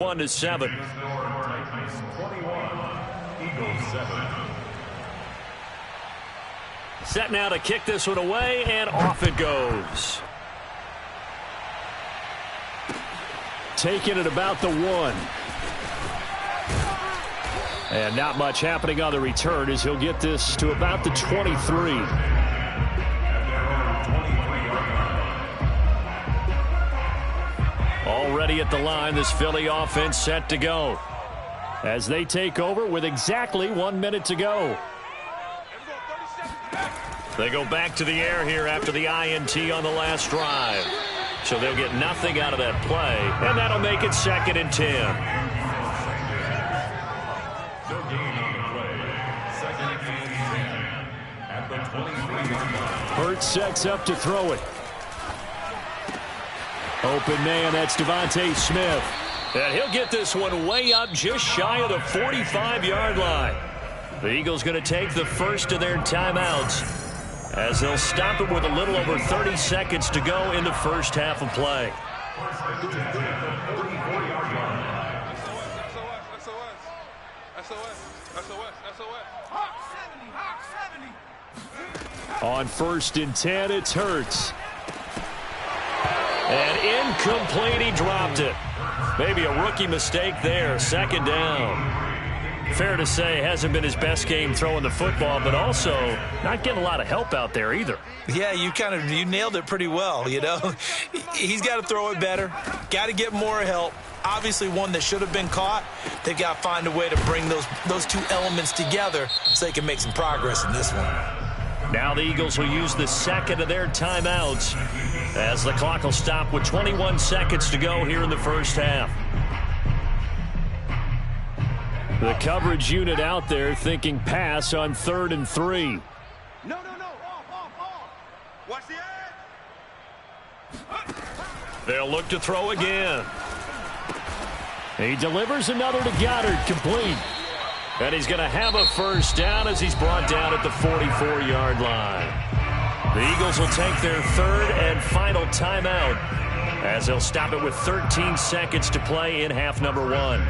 1-7. Set now to kick this one away, and off it goes. Taking it about the 1. And not much happening on the return as he'll get this to about the 23. Already at the line, this Philly offense set to go as they take over with exactly 1 minute to go. They go back to the air here after the INT on the last drive. So they'll get nothing out of that play, and that'll make it 2nd and 10. Hurts sets up to throw it. Open man, that's Devontae Smith. And he'll get this one way up just shy of the 45-yard line. The Eagles going to take the first of their timeouts as they'll stop it with a little over 30 seconds to go in the first half of play. On 1st and 10, it's Hurts. And incomplete, he dropped it. Maybe a rookie mistake there, 2nd down. Fair to say, hasn't been his best game throwing the football, but also not getting a lot of help out there either. Yeah, you nailed it pretty well, you know. He's got to throw it better, got to get more help. Obviously one that should have been caught. They've got to find a way to bring those two elements together so they can make some progress in this one. Now the Eagles will use the second of their timeouts as the clock will stop with 21 seconds to go here in the first half. The coverage unit out there thinking pass on 3rd and 3. No. Off. Watch the edge. They'll look to throw again. He delivers another to Goddard, complete. And he's going to have a first down as he's brought down at the 44-yard line. The Eagles will take their 3rd and final timeout as they'll stop it with 13 seconds to play in half number 1.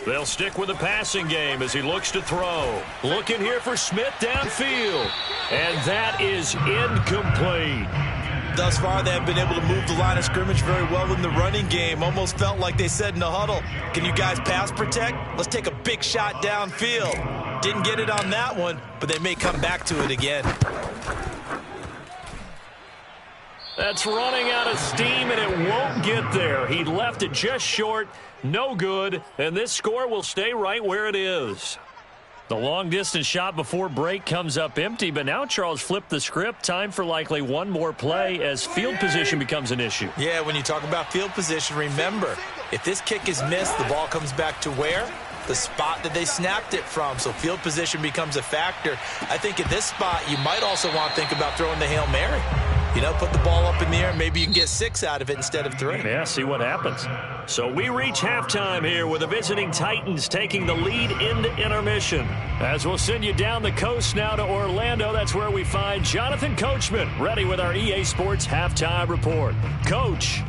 They'll stick with the passing game as he looks to throw. Looking here for Smith downfield. And that is incomplete. Thus far, they have been able to move the line of scrimmage very well in the running game. Almost felt like they said in the huddle, can you guys pass protect? Let's take a big shot downfield. Didn't get it on that one, but they may come back to it again. That's running out of steam, and it won't get there. He left it just short, no good, and this score will stay right where it is. The long-distance shot before break comes up empty, but now Charles flipped the script. Time for likely one more play as field position becomes an issue. Yeah, when you talk about field position, remember, if this kick is missed, the ball comes back to where? The spot that they snapped it from, so field position becomes a factor. I think at this spot, you might also want to think about throwing the Hail Mary. You know, put the ball up in the air, maybe you can get 6 out of it instead of 3. Yeah, see what happens. So we reach halftime here with the visiting Titans taking the lead into intermission. As we'll send you down the coast now to Orlando, that's where we find Jonathan Coachman, ready with our EA Sports Halftime Report. Coach.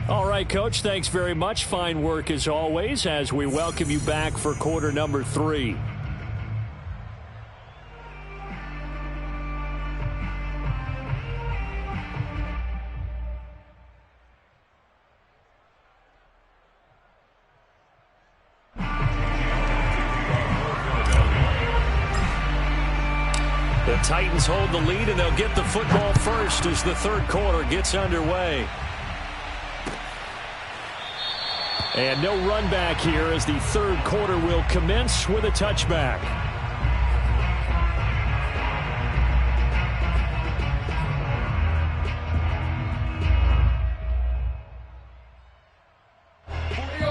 All right, Coach, thanks very much. Fine work as always as we welcome you back for quarter number 3. The Titans hold the lead, and they'll get the football first as the third quarter gets underway. And no run back here as the third quarter will commence with a touchback.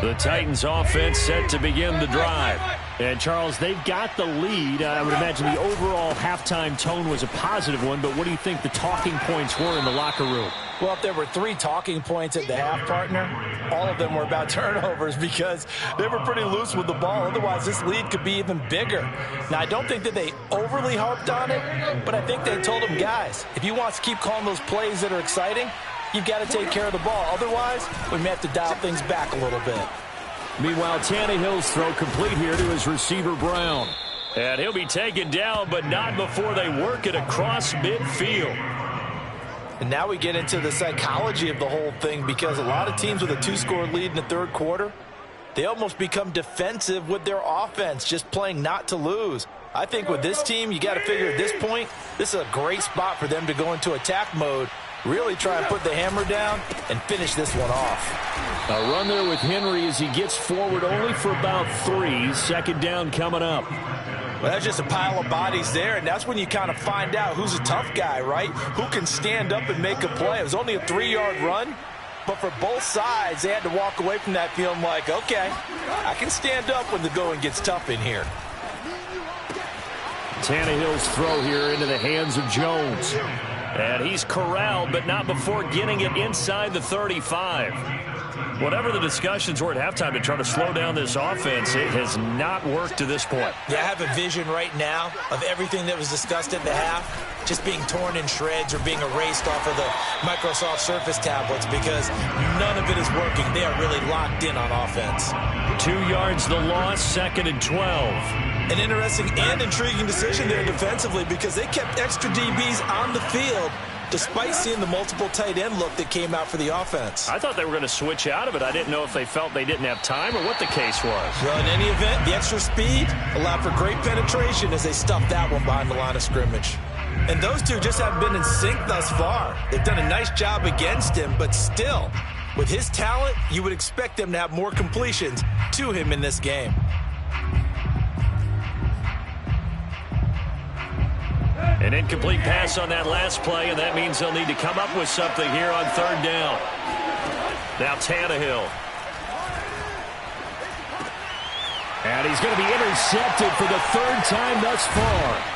The Titans offense set to begin the drive. And, Charles, they've got the lead. I would imagine the overall halftime tone was a positive one, but what do you think the talking points were in the locker room? Well, if there were 3 talking points at the half, partner, all of them were about turnovers because they were pretty loose with the ball. Otherwise, this lead could be even bigger. Now, I don't think that they overly harped on it, but I think they told them, guys, if you want to keep calling those plays that are exciting, you've got to take care of the ball. Otherwise, we may have to dial things back a little bit. Meanwhile, Tannehill's throw complete here to his receiver, Brown. And he'll be taken down, but not before they work it across midfield. And now we get into the psychology of the whole thing because a lot of teams with a 2-score lead in the third quarter, they almost become defensive with their offense, just playing not to lose. I think with this team, you got to figure at this point, this is a great spot for them to go into attack mode, really try and put the hammer down and finish this one off. A run there with Henry as he gets forward only for about 3. Second down coming up. Well, that's just a pile of bodies there, and that's when you kind of find out who's a tough guy, right? Who can stand up and make a play. It was only a 3-yard run, but for both sides, they had to walk away from that feeling like, okay, I can stand up when the going gets tough in here. Tannehill's throw here into the hands of Jones. And he's corralled, but not before getting it inside the 35. Whatever the discussions were at halftime to try to slow down this offense, it has not worked to this point. Yeah, I have a vision right now of everything that was discussed at the half just being torn in shreds or being erased off of the Microsoft Surface tablets because none of it is working. They are really locked in on offense. 2 yards the loss, 2nd and 12. An interesting and intriguing decision there defensively because they kept extra DBs on the field despite seeing the multiple tight end look that came out for the offense. I thought they were going to switch out of it. I didn't know if they felt they didn't have time or what the case was. Well, in any event, the extra speed allowed for great penetration as they stuffed that one behind the line of scrimmage. And those two just haven't been in sync thus far. They've done a nice job against him, but still, with his talent, you would expect them to have more completions to him in this game. An incomplete pass on that last play, and that means they'll need to come up with something here on 3rd down. Now Tannehill. And he's going to be intercepted for the 3rd time thus far.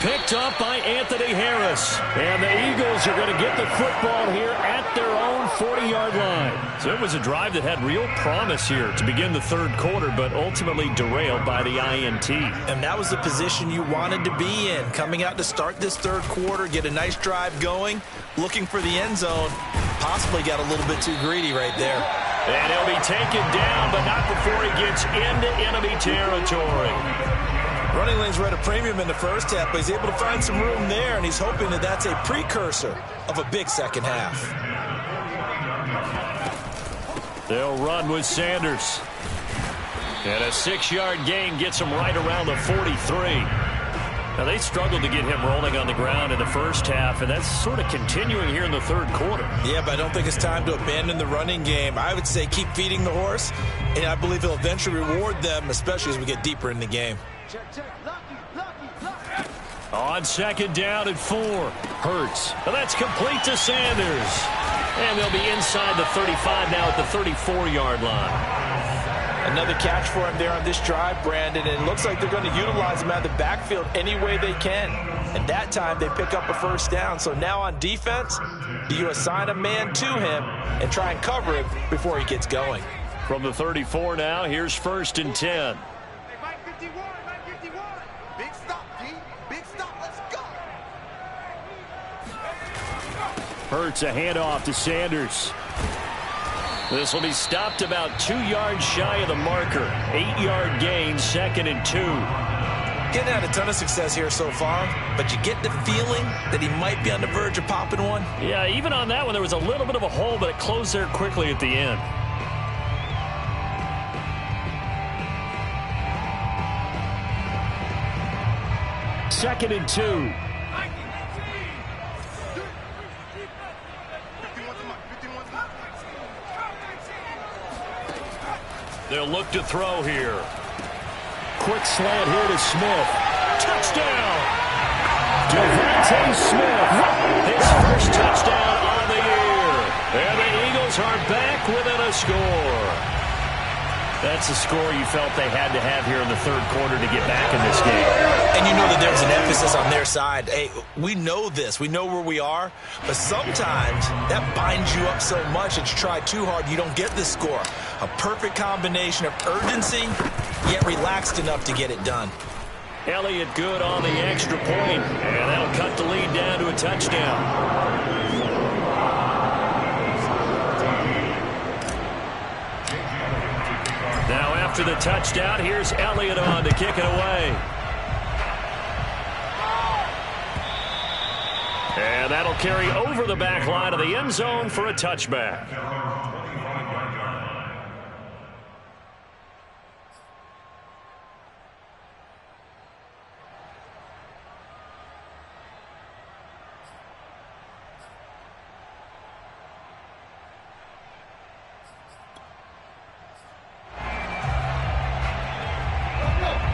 Picked up by Anthony Harris. And the Eagles are going to get the football here at their own 40-yard line. So it was a drive that had real promise here to begin the 3rd quarter, but ultimately derailed by the INT. And that was the position you wanted to be in. Coming out to start this 3rd quarter, get a nice drive going, looking for the end zone. Possibly got a little bit too greedy right there. And he'll be taken down, but not before he gets into enemy territory. Running lanes were at a premium in the first half, but he's able to find some room there, and he's hoping that that's a precursor of a big second half. They'll run with Sanders. And a 6-yard gain gets him right around the 43. Now, they struggled to get him rolling on the ground in the first half, and that's sort of continuing here in the 3rd quarter. Yeah, but I don't think it's time to abandon the running game. I would say keep feeding the horse, and I believe he'll eventually reward them, especially as we get deeper in the game. On 2nd down and 4. Hurts. Well, that's complete to Sanders. And they'll be inside the 35 now at the 34-yard line. Another catch for him there on this drive, Brandon, and it looks like they're going to utilize him out of the backfield any way they can. And that time they pick up a 1st down. So now on defense, do you assign a man to him and try and cover him before he gets going? From the 34 now, here's 1st and 10. Big stop, D. Big stop. Let's go. Hurts a handoff to Sanders. This will be stopped about 2 yards shy of the marker. 8-yard gain, 2nd and 2. Getting had a ton of success here so far, but you get the feeling that he might be on the verge of popping one. Yeah, even on that one, there was a little bit of a hole, but it closed there quickly at the end. Second and 2. They'll look to throw here. Quick slant here to Smith. Touchdown! DeVonta Smith, his first touchdown on the year. And the Eagles are back within a score. That's a score you felt they had to have here in the third quarter to get back in this game. And you know that there's an emphasis on their side. Hey, we know this. We know where we are. But sometimes that binds you up so much that you try too hard, you don't get the score. A perfect combination of urgency, yet relaxed enough to get it done. Elliott good on the extra point, and that'll cut the lead down to a touchdown. Now after the touchdown, here's Elliott on to kick it away. And that'll carry over the back line of the end zone for a touchback.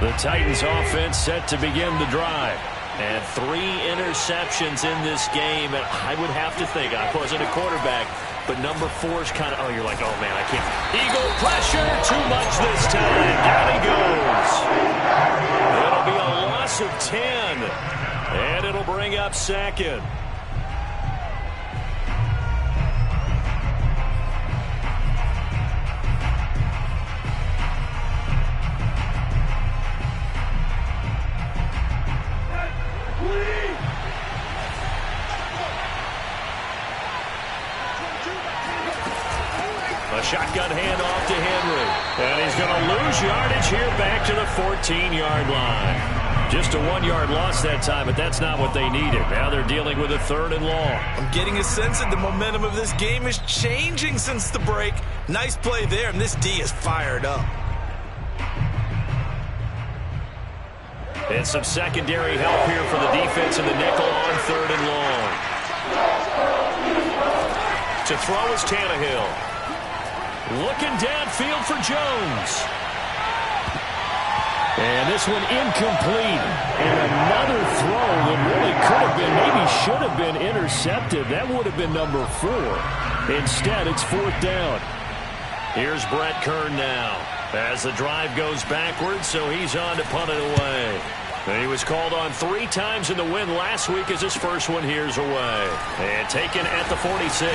The Titans offense set to begin the drive. And 3 interceptions in this game. And I would have to think, I wasn't a quarterback, but number 4's kind of, you're like, oh, man, I can't. Eagle pressure, too much this time. Down he goes. It'll be a loss of 10. And it'll bring up second. A shotgun handoff to Henry. And he's going to lose yardage here back to the 14-yard line. Just a 1-yard loss that time, but that's not what they needed. Now they're dealing with a 3rd and long. I'm getting a sense that the momentum of this game is changing since the break. Nice play there, and this D is fired up. And some secondary help here for the defense in the nickel on 3rd and long. To throw is Tannehill. Looking downfield for Jones. And this one incomplete. And another throw that really could have been, maybe should have been intercepted. That would have been number 4. Instead, it's 4th down. Here's Brett Kern now as the drive goes backwards, so he's on to punt it away. And he was called on 3 times in the win last week as his first one here's away. And taken at the 46.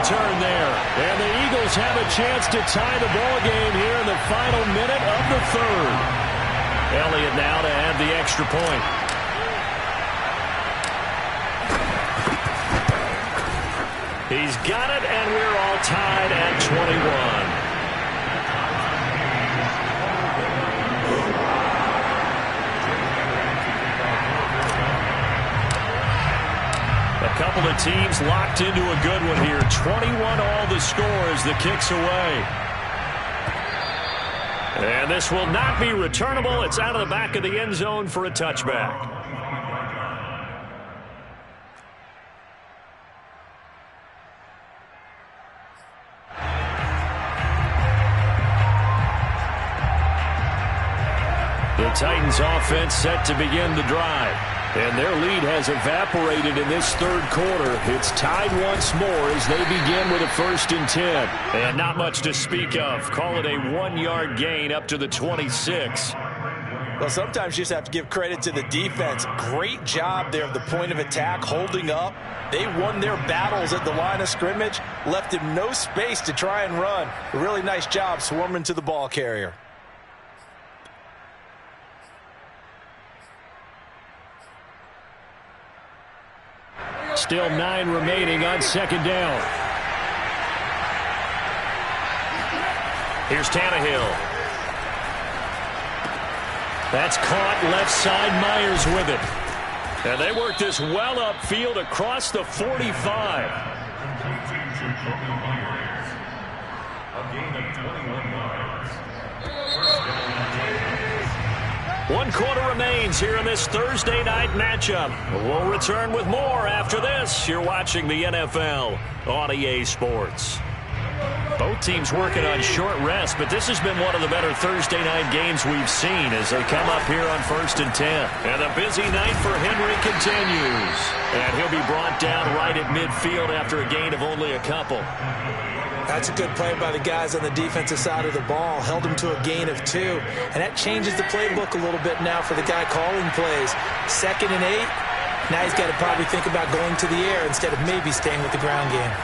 Turn there, and the Eagles have a chance to tie the ball game here in the final minute of the 3rd. Elliott now to add the extra point. He's got it, and we're all tied at 21. A couple of teams locked into a good one here. 21 all the score as the kick's away. And this will not be returnable. It's out of the back of the end zone for a touchback. The Titans offense set to begin the drive. And their lead has evaporated in this 3rd quarter. It's tied once more as they begin with a 1st and 10. And not much to speak of. Call it a 1-yard gain up to the 26. Well, sometimes you just have to give credit to the defense. Great job there at the point of attack, holding up. They won their battles at the line of scrimmage, left him no space to try and run. A really nice job swarming to the ball carrier. Still 9 remaining on 2nd down. Here's Tannehill. That's caught left side. Myers with it. And they work this well upfield across the 45. One quarter remains here in this Thursday night matchup. We'll return with more after this. You're watching the NFL on EA Sports. Both teams working on short rest, but this has been one of the better Thursday night games we've seen as they come up here on 1st and 10. And the busy night for Henry continues. And he'll be brought down right at midfield after a gain of only a couple. That's a good play by the guys on the defensive side of the ball. Held them to a gain of 2. And that changes the playbook a little bit now for the guy calling plays. 2nd and 8. Now he's got to probably think about going to the air instead of maybe staying with the ground game.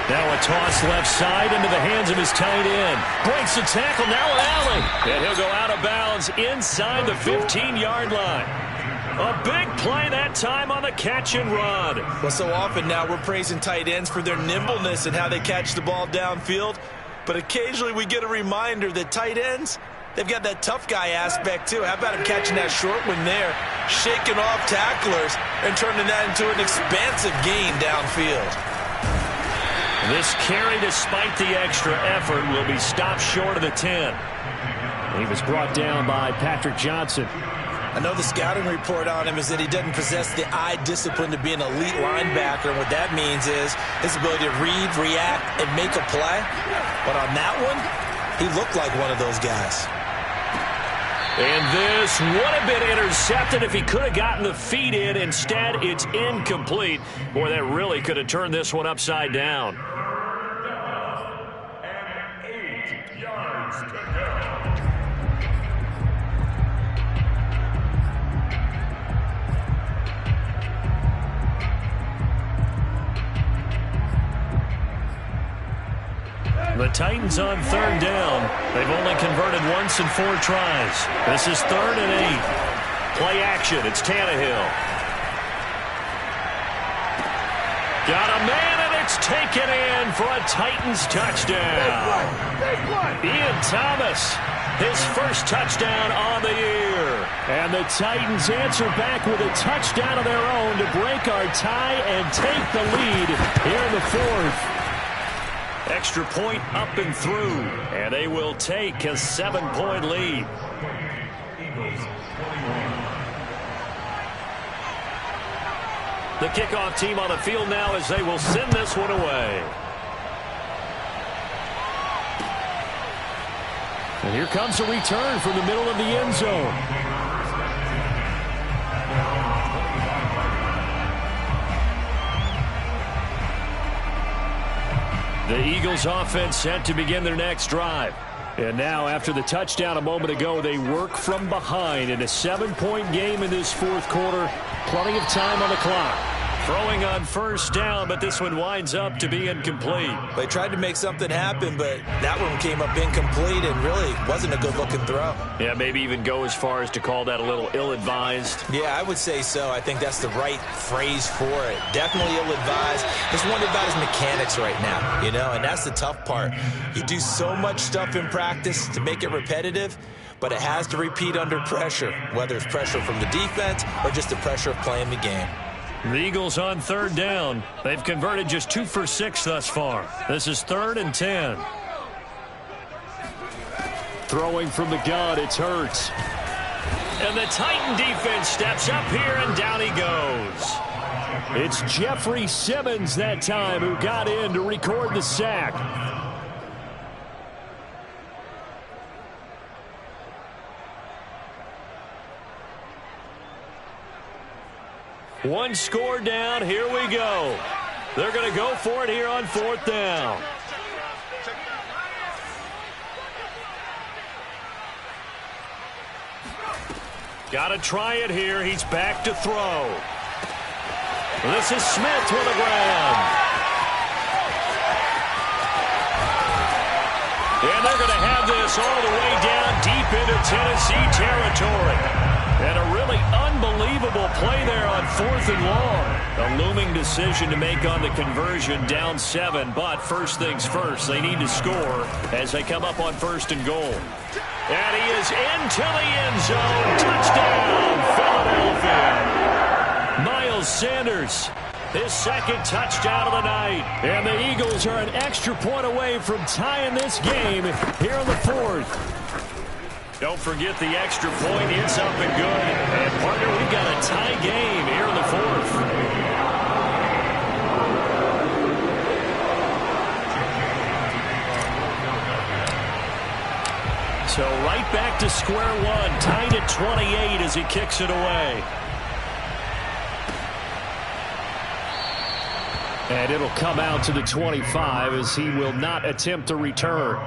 Now a toss left side into the hands of his tight end. Breaks the tackle, now an alley. And he'll go out of bounds inside the 15-yard line. A big play that time on the catch and run. Well, so often now we're praising tight ends for their nimbleness and how they catch the ball downfield. But occasionally we get a reminder that tight ends, they've got that tough guy aspect too. How about him catching that short one there, shaking off tacklers, and turning that into an expansive gain downfield. This carry, despite the extra effort, will be stopped short of the 10. He was brought down by Patrick Johnson. I know the scouting report on him is that he doesn't possess the eye discipline to be an elite linebacker. And what that means is his ability to read, react, and make a play. But on that one, he looked like one of those guys. And this would have been intercepted if he could have gotten the feet in. Instead, it's incomplete. Boy, that really could have turned this one upside down. The Titans on 3rd down. They've only converted once in 4 tries. This is 3rd and 8. Play action. It's Tannehill. Got a man, and it's taken in for a Titans touchdown. Ian Thomas, his first touchdown on the year. And the Titans answer back with a touchdown of their own to break our tie and take the lead here in the 4th. Extra point up and through, and they will take a 7-point lead. The kickoff team on the field now as they will send this one away. And here comes a return from the middle of the end zone. The Eagles offense set to begin their next drive. And now, after the touchdown a moment ago, they work from behind in a 7-point game in this 4th quarter. Plenty of time on the clock. Throwing on 1st down, but this one winds up to be incomplete. They tried to make something happen, but that one came up incomplete and really wasn't a good-looking throw. Yeah, maybe even go as far as to call that a little ill-advised. Yeah, I would say so. I think that's the right phrase for it. Definitely ill-advised. Just wonder about his mechanics right now, you know, and that's the tough part. You do so much stuff in practice to make it repetitive, but it has to repeat under pressure, whether it's pressure from the defense or just the pressure of playing the game. The Eagles on 3rd down. They've converted just 2 for 6 thus far. This is 3rd and 10. Throwing from the gun, it's Hurts. And the Titan defense steps up here, and down he goes. It's Jeffrey Simmons that time who got in to record the sack. One score down. Here we go. They're going to go for it here on 4th down. Got to try it here. He's back to throw. This is Smith with a grab. And they're going to have this all the way down deep into Tennessee territory. And a really unbelievable play there on 4th and long. A looming decision to make on the conversion, down 7. But first things first, they need to score as they come up on 1st and goal. And he is into the end zone. Touchdown, Philadelphia. Miles Sanders, his 2nd touchdown of the night. And the Eagles are an extra point away from tying this game here in the 4th. Don't forget the extra point. It's up and good. And, partner, we've got a tie game here in the 4th. So right back to square one, tied at 28 as he kicks it away. And it'll come out to the 25 as he will not attempt to return.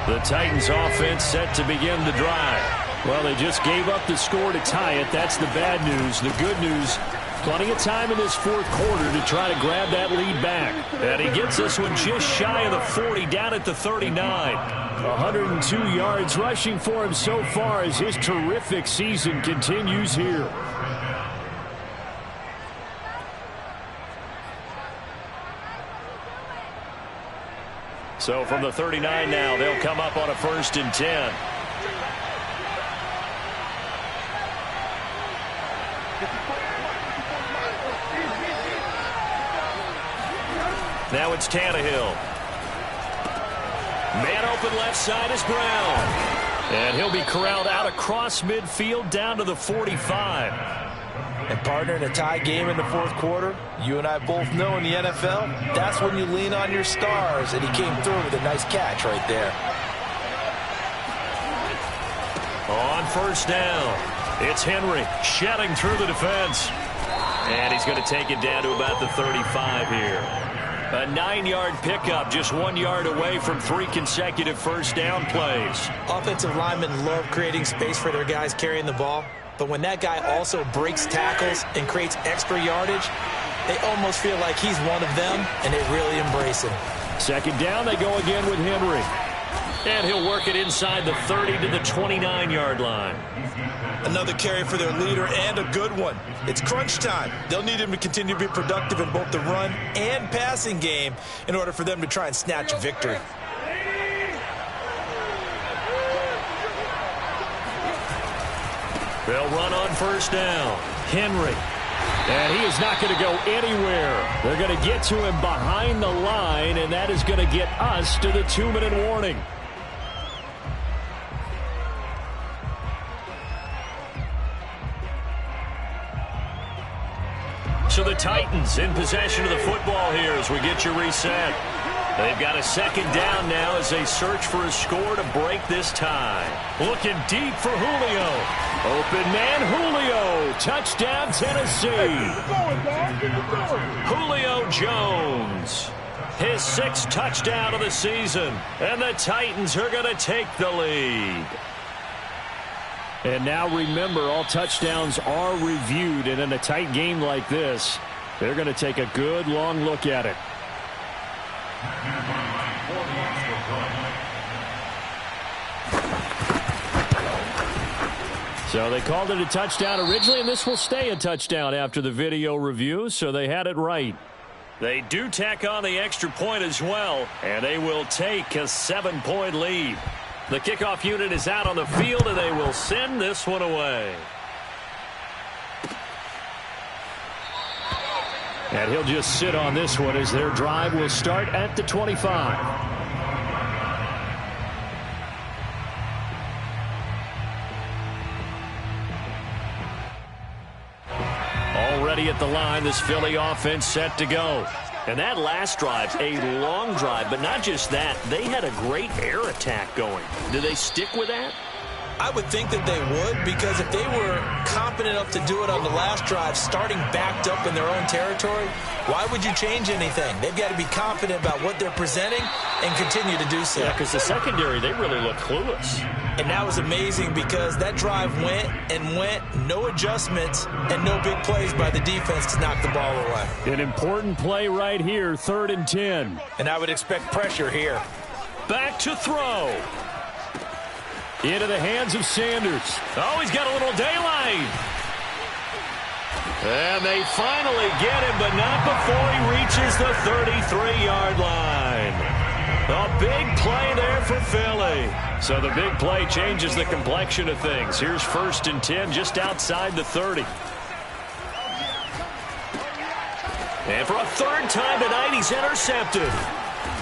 The Titans offense set to begin the drive. Well, they just gave up the score to tie it. That's the bad news. The good news, plenty of time in this fourth quarter to try to grab that lead back. And he gets this one just shy of the 40, down at the 39. 102 yards rushing for him so far as his terrific season continues here. So from the 39 now, they'll come up on a 1st and 10. Now it's Tannehill. Man open left side is Brown. And he'll be corralled out across midfield down to the 45. And partner, in a tie game in the fourth quarter, you and I both know in the NFL, that's when you lean on your stars, and he came through with a nice catch right there. On 1st down, it's Henry shedding through the defense. And he's going to take it down to about the 35 here. A 9-yard pickup, just 1 yard away from 3 consecutive first down plays. Offensive linemen love creating space for their guys carrying the ball. But when that guy also breaks tackles and creates extra yardage, they almost feel like he's one of them, and they really embrace him. 2nd down, they go again with Henry. And he'll work it inside the 30 to the 29-yard line. Another carry for their leader, and a good one. It's crunch time. They'll need him to continue to be productive in both the run and passing game in order for them to try and snatch a victory. They'll run on 1st down. Henry. And he is not going to go anywhere. They're going to get to him behind the line, and that is going to get us to the 2-minute warning. So the Titans in possession of the football here as we get you reset. They've got a 2nd down now as they search for a score to break this tie. Looking deep for Julio. Open man Julio. Touchdown Tennessee. Julio Jones. His 6th touchdown of the season. And the Titans are going to take the lead. And now remember, all touchdowns are reviewed. And in a tight game like this, they're going to take a good long look at it. So they called it a touchdown originally, and this will stay a touchdown after the video review, so they had it right. They do tack on the extra point as well, and they will take a 7-point lead. The kickoff unit is out on the field, and they will send this one away. And he'll just sit on this one as their drive will start at the 25. Already at the line, this Philly offense set to go. And that last drive, a long drive, but not just that. They had a great air attack going. Do they stick with that? I would think that they would, because if they were confident enough to do it on the last drive, starting backed up in their own territory, why would you change anything? They've got to be confident about what they're presenting and continue to do so. Yeah, because the secondary, they really look clueless. And that was amazing because that drive went and went, no adjustments, and no big plays by the defense to knock the ball away. An important play right here, 3rd and 10. And I would expect pressure here. Back to throw. Into the hands of Sanders. Oh, he's got a little daylight. And they finally get him, but not before he reaches the 33-yard line. A big play there for Philly. So the big play changes the complexion of things. Here's 1st and 10 just outside the 30. And for a 3rd time tonight, he's intercepted.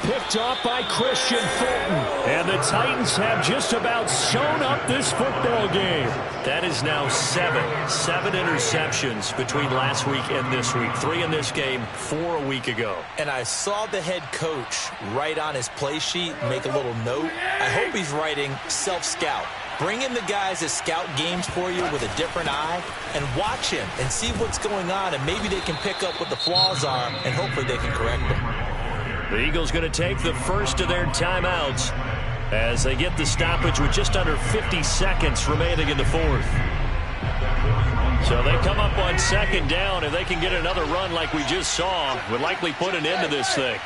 picked off by Christian Fulton. And the Titans have just about sewn up this football game. That is now seven interceptions between last week and this week. 3 in this game, 4 a week ago. And I saw the head coach write on his play sheet, make a little note. I hope he's writing self-scout. Bring in the guys that scout games for you with a different eye and watch him and see what's going on, and maybe they can pick up what the flaws are, and hopefully they can correct them. The Eagles going to take the first of their timeouts as they get the stoppage with just under 50 seconds remaining in the fourth. So they come up on second down. If they can get another run like we just saw, would likely put an end to this thing.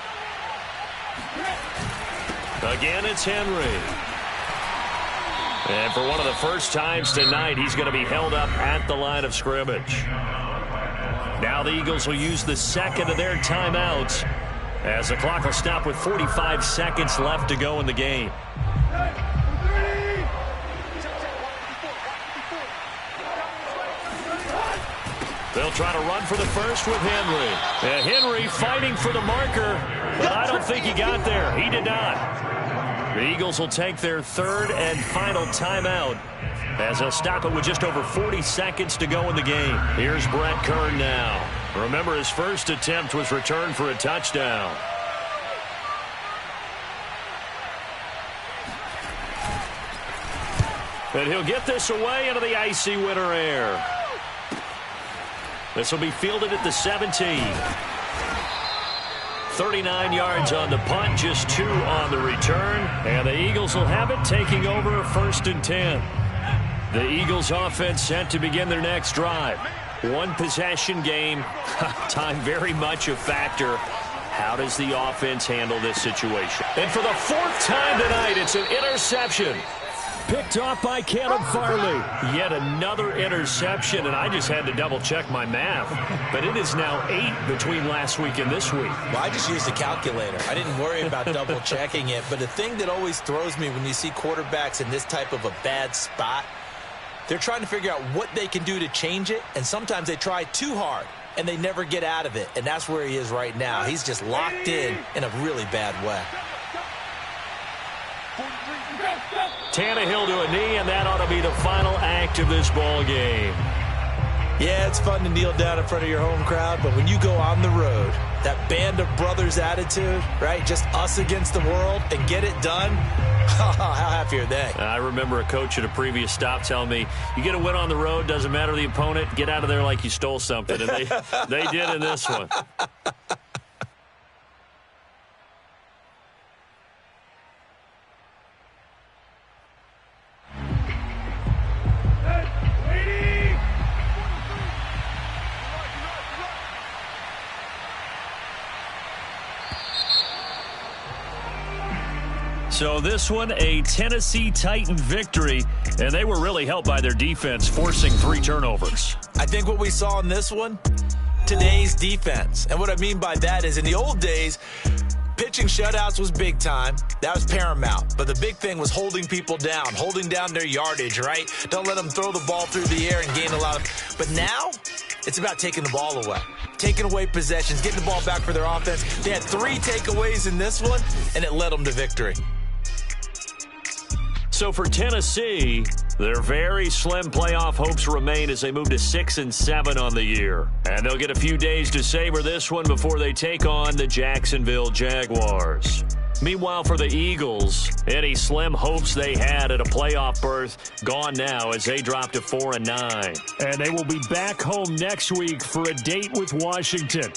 Again, it's Henry. And for one of the first times tonight, he's going to be held up at the line of scrimmage. Now the Eagles will use the second of their timeouts as the clock will stop with 45 seconds left to go in the game. They'll try to run for the first with Henry. And Henry fighting for the marker, but I don't think he got there. He did not. The Eagles will take their third and final timeout as they'll stop it with just over 40 seconds to go in the game. Here's Brett Kern now. Remember, his first attempt was returned for a touchdown. And he'll get this away into the icy winter air. This will be fielded at the 17. 39 yards on the punt, just 2 on the return. And the Eagles will have it, taking over 1st and 10. The Eagles offense set to begin their next drive. 1 possession game. Time very much a factor. How does the offense handle this situation? And for the 4th time tonight, it's an interception. Picked off by Caleb Farley. Yet another interception, and I just had to double-check my math. But it is now 8 between last week and this week. Well, I just used a calculator. I didn't worry about double-checking it. But the thing that always throws me when you see quarterbacks in this type of a bad spot, they're trying to figure out what they can do to change it, and sometimes they try too hard, and they never get out of it. And that's where he is right now. He's just locked in a really bad way. Tannehill to a knee, and that ought to be the final act of this ball game. Yeah, it's fun to kneel down in front of your home crowd, but when you go on the road, that band of brothers attitude, right, just us against the world, and get it done, how happy are they? I remember a coach at a previous stop telling me, you get a win on the road, doesn't matter the opponent, get out of there like you stole something. And they did in this one. So this one, a Tennessee Titan victory, and they were really helped by their defense, forcing 3 turnovers. I think what we saw in this one, today's defense. And what I mean by that is in the old days, pitching shutouts was big time. That was paramount. But the big thing was holding people down, holding down their yardage, right? Don't let them throw the ball through the air and gain a lot of. But now, it's about taking the ball away. Taking away possessions, getting the ball back for their offense. They had 3 takeaways in this one, and it led them to victory. So for Tennessee, their very slim playoff hopes remain as they move to 6-7 on the year. And they'll get a few days to savor this one before they take on the Jacksonville Jaguars. Meanwhile, for the Eagles, any slim hopes they had at a playoff berth gone now as they drop to 4-9. And they will be back home next week for a date with Washington.